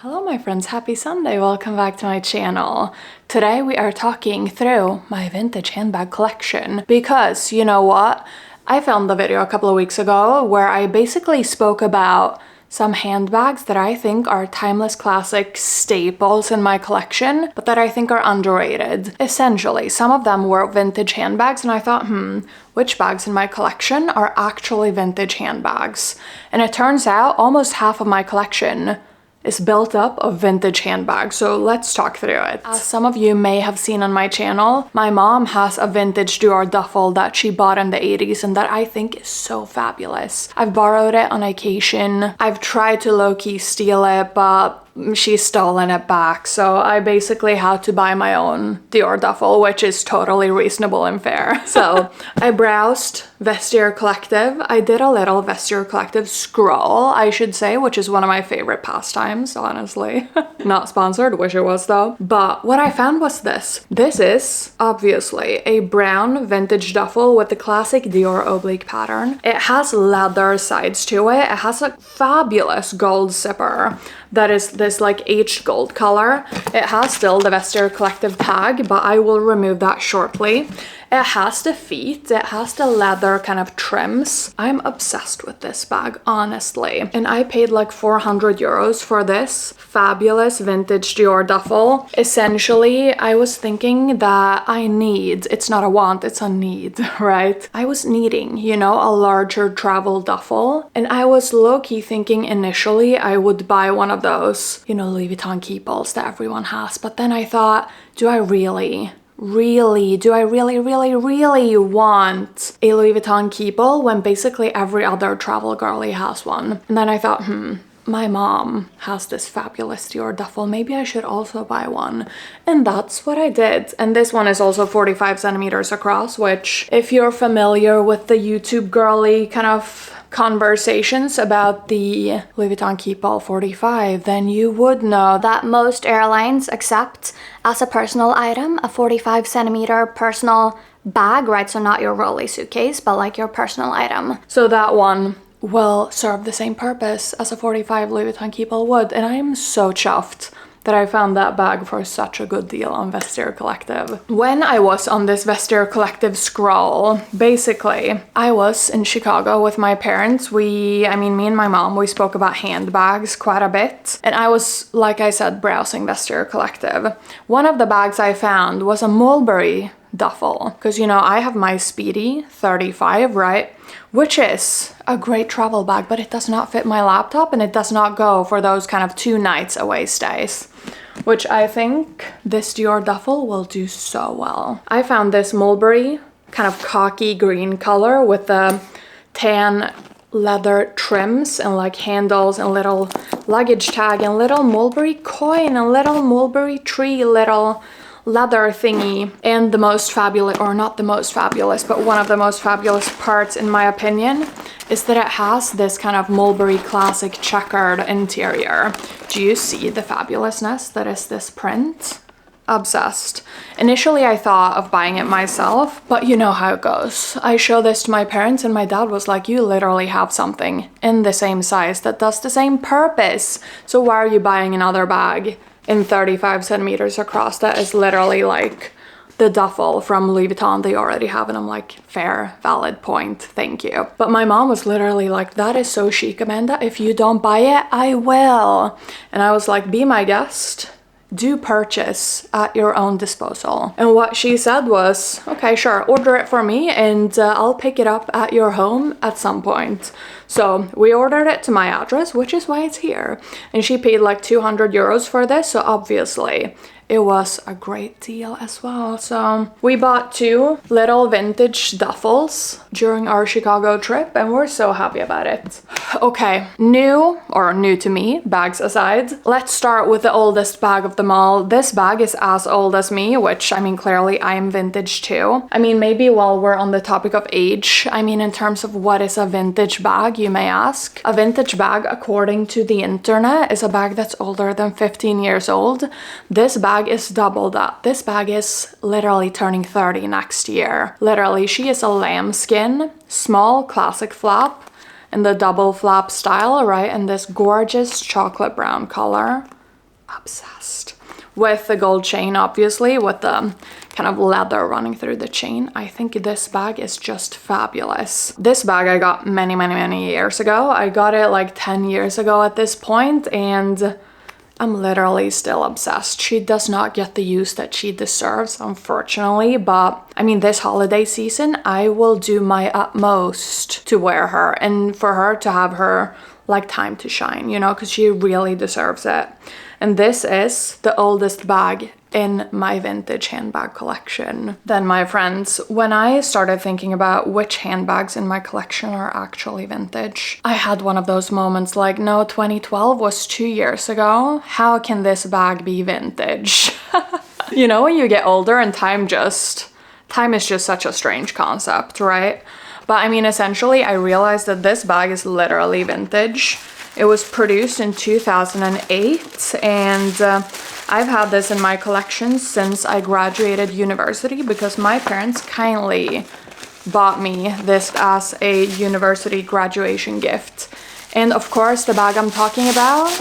Hello my friends, happy Sunday, welcome back to my channel. Today we are talking through my vintage handbag collection because, you know what? I filmed a video a couple of weeks ago where I basically spoke about some handbags that I think are timeless classic staples in my collection, but that I think are underrated. Essentially, some of them were vintage handbags and I thought, which bags in my collection are actually vintage handbags? And it turns out almost half of my collection is built up of vintage handbags, so let's talk through it. As some of you may have seen on my channel, my mom has a vintage Dior duffel that she bought in the 80s and that I think is so fabulous. I've borrowed it on occasion. I've tried to low-key steal it, but she's stolen it back, so I basically had to buy my own Dior duffel, which is totally reasonable and fair. So I browsed Vestiaire Collective. I did a little Vestiaire Collective scroll, I should say, which is one of my favorite pastimes, honestly. Not sponsored, wish it was though. But what I found was this. This is obviously a brown vintage duffel with the classic Dior oblique pattern. It has leather sides to it. It has a fabulous gold zipper that is this like aged gold color. It has still the Vestiaire Collective tag, but I will remove that shortly. It has the feet, it has the leather kind of trims. I'm obsessed with this bag, honestly. And I paid like 400 euros for this fabulous vintage Dior duffel. Essentially, I was thinking that it's not a want, it's a need, right? I was needing, you know, a larger travel duffel. And I was low-key thinking initially I would buy one of those, you know, Louis Vuitton keeples that everyone has. But then I thought, do I really want a Louis Vuitton keeple when basically every other travel girly has one? And then I thought, my mom has this fabulous Dior duffel, maybe I should also buy one. And that's what I did. And this one is also 45 centimeters across, which if you're familiar with the YouTube girly kind of conversations about the Louis Vuitton Keepall 45, then you would know that most airlines accept as a personal item a 45 centimeter personal bag, right? So not your rolly suitcase, but like your personal item. So that one will serve the same purpose as a 45 Louis Vuitton Keepall would, and I am so chuffed that I found that bag for such a good deal on Vestiaire Collective. When I was on this Vestiaire Collective scroll, basically, I was in Chicago with my parents. Me and my mom, we spoke about handbags quite a bit. And I was, like I said, browsing Vestiaire Collective. One of the bags I found was a Mulberry duffel. Because, you know, I have my Speedy 35, right? Which is a great travel bag, but it does not fit my laptop and it does not go for those kind of 2 nights away stays, which I think this Dior duffel will do so well. I found this Mulberry kind of khaki green color with the tan leather trims and like handles and little luggage tag and little Mulberry coin and little Mulberry tree little leather thingy. And the most fabulous, or not the most fabulous, but one of the most fabulous parts in my opinion is that it has this kind of Mulberry classic checkered interior. Do you see the fabulousness that is this print? Obsessed. Initially I thought of buying it myself, but you know how it goes. I show this to my parents and my dad was like, you literally have something in the same size that does the same purpose, so why are you buying another bag in 35 centimeters across that is literally like the duffel from Louis Vuitton they already have? And I'm like, fair, valid point, thank you. But my mom was literally like, that is so chic, Amanda, if you don't buy it, I will. And I was like, be my guest, do purchase at your own disposal. And what she said was, okay, sure, order it for me and I'll pick it up at your home at some point. So we ordered it to my address, which is why it's here. And she paid like 200 euros for this, so obviously it was a great deal as well. So we bought 2 little vintage duffels during our Chicago trip and we're so happy about it. Okay, new to me, bags aside, let's start with the oldest bag of them all. This bag is as old as me, which I mean, clearly I am vintage too. I mean, maybe while we're on the topic of age, I mean, in terms of what is a vintage bag, you may ask. A vintage bag, according to the internet, is a bag that's older than 15 years old. This bag is double that. This bag is literally turning 30 next year. Literally, she is a lambskin, small classic flap in the double flap style, right? In this gorgeous chocolate brown color. obsessed. With the gold chain, obviously, with the kind of leather running through the chain. I think this bag is just fabulous. This bag I got many years ago. I got it like 10 years ago at this point, and I'm literally still obsessed. She does not get the use that she deserves, unfortunately, but I mean, this holiday season, I will do my utmost to wear her and for her to have her like time to shine, you know, because she really deserves it. And this is the oldest bag in my vintage handbag collection. Then, my friends, when I started thinking about which handbags in my collection are actually vintage, I had one of those moments like, no, 2012 was 2 years ago. How can this bag be vintage? You know, when you get older and time is just such a strange concept, right? But I mean, essentially, I realized that this bag is literally vintage. It was produced in 2008, and I've had this in my collection since I graduated university because my parents kindly bought me this as a university graduation gift. And of course, the bag I'm talking about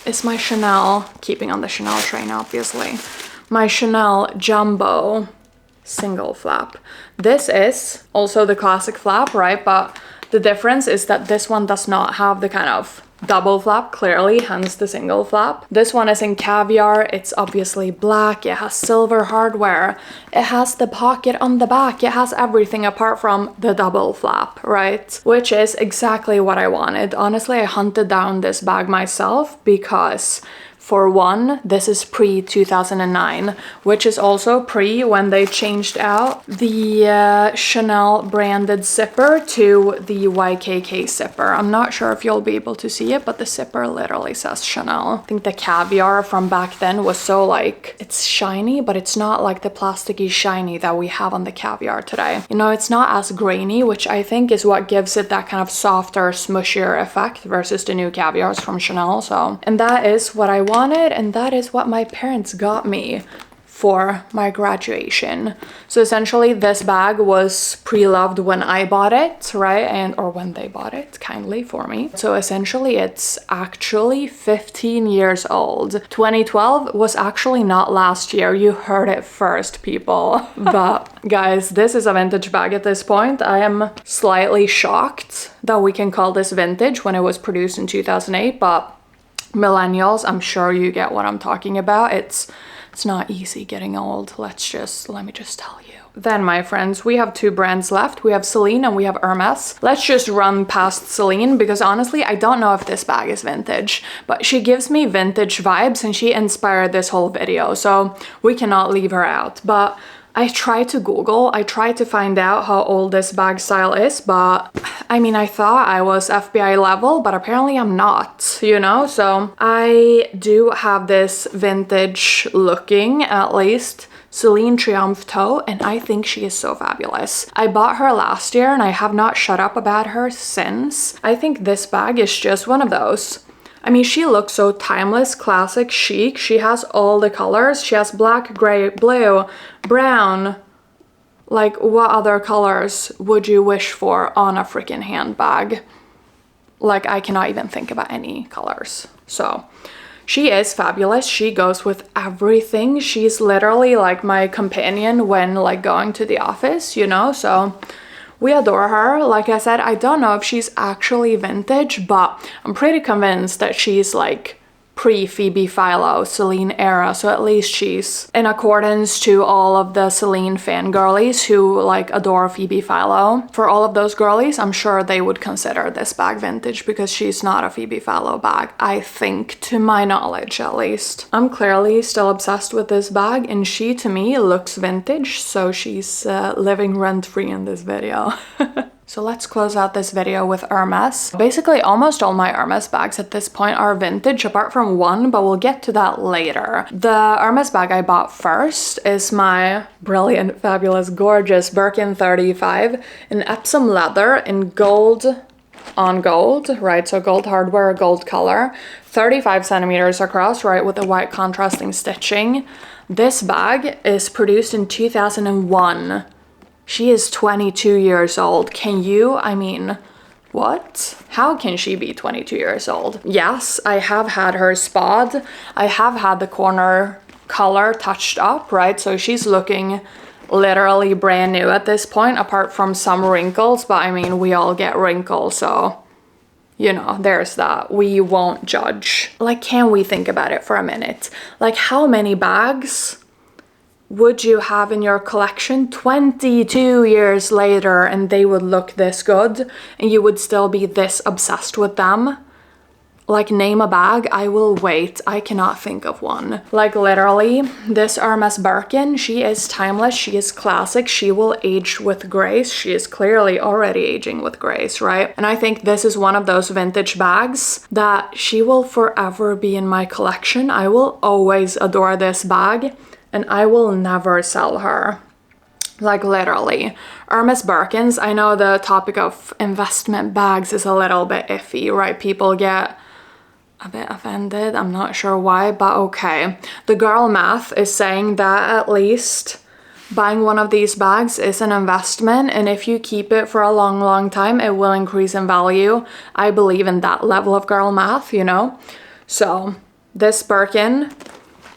is my Chanel, keeping on the Chanel train, obviously, my Chanel Jumbo single flap. This is also the classic flap, right? But the difference is that this one does not have the kind of double flap, clearly, hence the single flap. This one is in caviar. It's obviously black. It has silver hardware. It has the pocket on the back. It has everything apart from the double flap, right? Which is exactly what I wanted. Honestly, I hunted down this bag myself because, for one, this is pre-2009, which is also pre when they changed out the Chanel branded zipper to the YKK zipper. I'm not sure if you'll be able to see it, but the zipper literally says Chanel. I think the caviar from back then was so like, it's shiny, but it's not like the plasticky shiny that we have on the caviar today. You know, it's not as grainy, which I think is what gives it that kind of softer, smushier effect versus the new caviars from Chanel. So, and that is what I wanted, and that is what my parents got me for my graduation. So essentially, this bag was pre-loved when I bought it, right? And or when they bought it kindly for me. So essentially, it's actually 15 years old. 2012 was actually not last year. You heard it first, people. But guys, this is a vintage bag at this point. I am slightly shocked that we can call this vintage when it was produced in 2008, but millennials, I'm sure you get what I'm talking about. It's not easy getting old. Let me just tell you. Then, my friends, we have two brands left. We have Céline and we have Hermès. Let's just run past Céline because honestly, I don't know if this bag is vintage, but she gives me vintage vibes and she inspired this whole video, so we cannot leave her out. But I tried to Google, I tried to find out how old this bag style is, but I mean, I thought I was FBI level, but apparently I'm not, you know? So I do have this vintage looking, at least, Céline Triomphe toe, and I think she is so fabulous. I bought her last year and I have not shut up about her since. I think this bag is just one of those. I mean, she looks so timeless, classic, chic. She has all the colors. She has black, gray, blue, brown. Like, what other colors would you wish for on a freaking handbag? Like, I cannot even think about any colors. So, she is fabulous. She goes with everything. She's literally like my companion when like going to the office, you know? So, we adore her. Like I said, I don't know if she's actually vintage, but I'm pretty convinced that she's like pre-Phoebe Philo, Céline era, so at least she's in accordance to all of the Céline fangirlies who like adore Phoebe Philo. For all of those girlies, I'm sure they would consider this bag vintage because she's not a Phoebe Philo bag, I think, to my knowledge at least. I'm clearly still obsessed with this bag and she to me looks vintage, so she's living rent-free in this video. So let's close out this video with Hermès. Basically, almost all my Hermès bags at this point are vintage, apart from one, but we'll get to that later. The Hermès bag I bought first is my brilliant, fabulous, gorgeous Birkin 35 in Epsom leather in gold on gold, right? So gold hardware, gold color, 35 centimeters across, right? With the white contrasting stitching. This bag is produced in 2001. She is 22 years old. Can you? I mean, What? How can she be 22 years old? Yes, I have had her spa'd. I have had the corner color touched up, right? So she's looking literally brand new at this point, apart from some wrinkles, but I mean, we all get wrinkles, so you know, there's that. We won't judge. Like, can we think about it for a minute? Like, how many bags would you have in your collection 22 years later and they would look this good and you would still be this obsessed with them? Like, name a bag. I will wait. I cannot think of one. Like, literally, this Hermes Birkin, she is timeless. She is classic. She will age with grace. She is clearly already aging with grace, right? And I think this is one of those vintage bags that she will forever be in my collection. I will always adore this bag and I will never sell her. Like, literally. Hermes Birkins, I know the topic of investment bags is a little bit iffy, right? People get a bit offended. I'm not sure why, but okay. The girl math is saying that at least buying one of these bags is an investment, and if you keep it for a long time, it will increase in value. I believe in that level of girl math, you know? So this Birkin,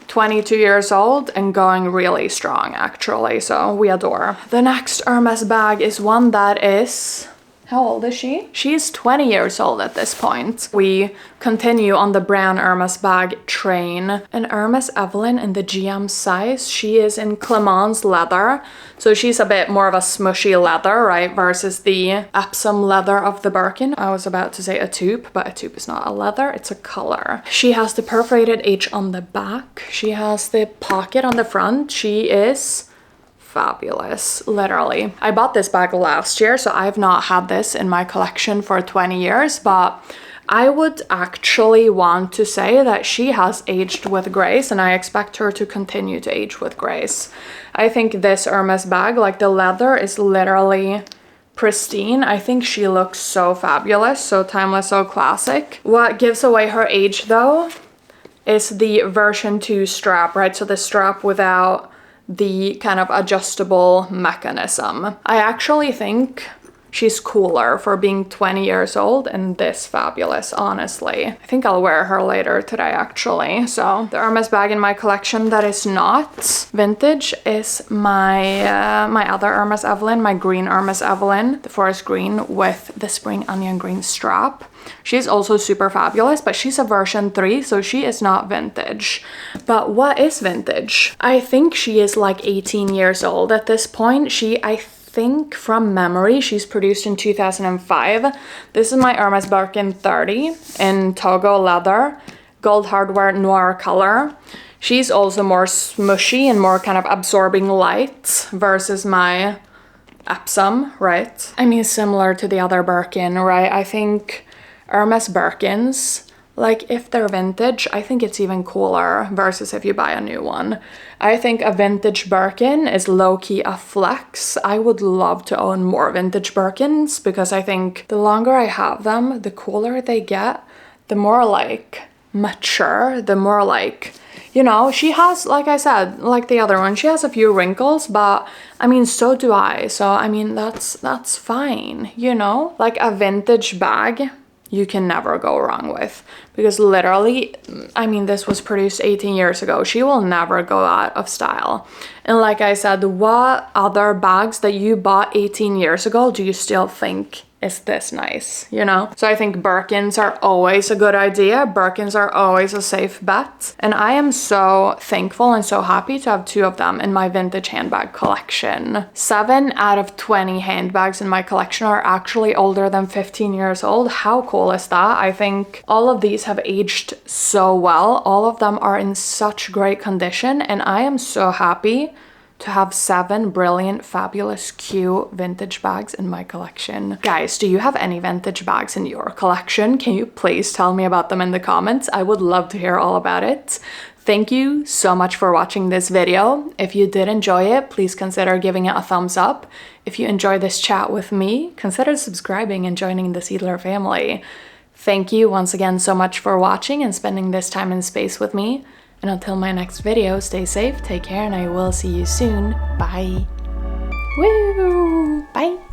22 years old and going really strong, actually, so we adore. The next Hermes bag is one that is... How old is she? She is 20 years old at this point. We continue on the brown Hermes bag train. An Hermes Evelyne in the GM size. She is in Clemence leather. So she's a bit more of a smushy leather, right? Versus the Epsom leather of the Birkin. I was about to say a tube, but a tube is not a leather, it's a color. She has the perforated H on the back. She has the pocket on the front. She is fabulous, literally. I bought this bag last year, so I've not had this in my collection for 20 years, but I would actually want to say that she has aged with grace, and I expect her to continue to age with grace. I think this Hermes bag, like the leather is literally pristine. I think she looks so fabulous, so timeless, so classic. What gives away her age though is the version 2 strap, right? So the strap without the kind of adjustable mechanism. I actually think she's cooler for being 20 years old and this fabulous, honestly. I think I'll wear her later today, actually. So the Hermes bag in my collection that is not vintage is my my other Hermes Evelyne, my green Hermes Evelyne, the forest green with the spring onion green strap. She's also super fabulous, but she's a version 3, so she is not vintage. But what is vintage? I think she is like 18 years old at this point. I think from memory, she's produced in 2005. This is my Hermes Birkin 30 in Togo leather, gold hardware noir color. She's also more smushy and more kind of absorbing light versus my Epsom, right? I mean, similar to the other Birkin, right? I think Hermes Birkins, like if they're vintage, I think it's even cooler versus if you buy a new one. I think a vintage Birkin is low-key a flex. I would love to own more vintage Birkins because I think the longer I have them, the cooler they get, the more like mature, the more like, you know, she has, like I said, like the other one, she has a few wrinkles, but I mean, so do I. So I mean, that's fine, you know? Like a vintage bag, you can never go wrong with, because literally, I mean, this was produced 18 years ago. She will never go out of style. And like I said, what other bags that you bought 18 years ago do you still think is this nice, you know? So I think Birkins are always a good idea. Birkins are always a safe bet. And I am so thankful and so happy to have 2 of them in my vintage handbag collection. 7 out of 20 handbags in my collection are actually older than 15 years old. How cool is that? I think all of these have aged so well. All of them are in such great condition, and I am so happy to have 7 brilliant, fabulous, cute vintage bags in my collection. Guys, do you have any vintage bags in your collection? Can you please tell me about them in the comments? I would love to hear all about it. Thank you so much for watching this video. If you did enjoy it, please consider giving it a thumbs up. If you enjoyed this chat with me, consider subscribing and joining the Siedler family. Thank you once again so much for watching and spending this time and space with me. And until my next video, stay safe, take care, and I will see you soon. Bye. Woo! Bye.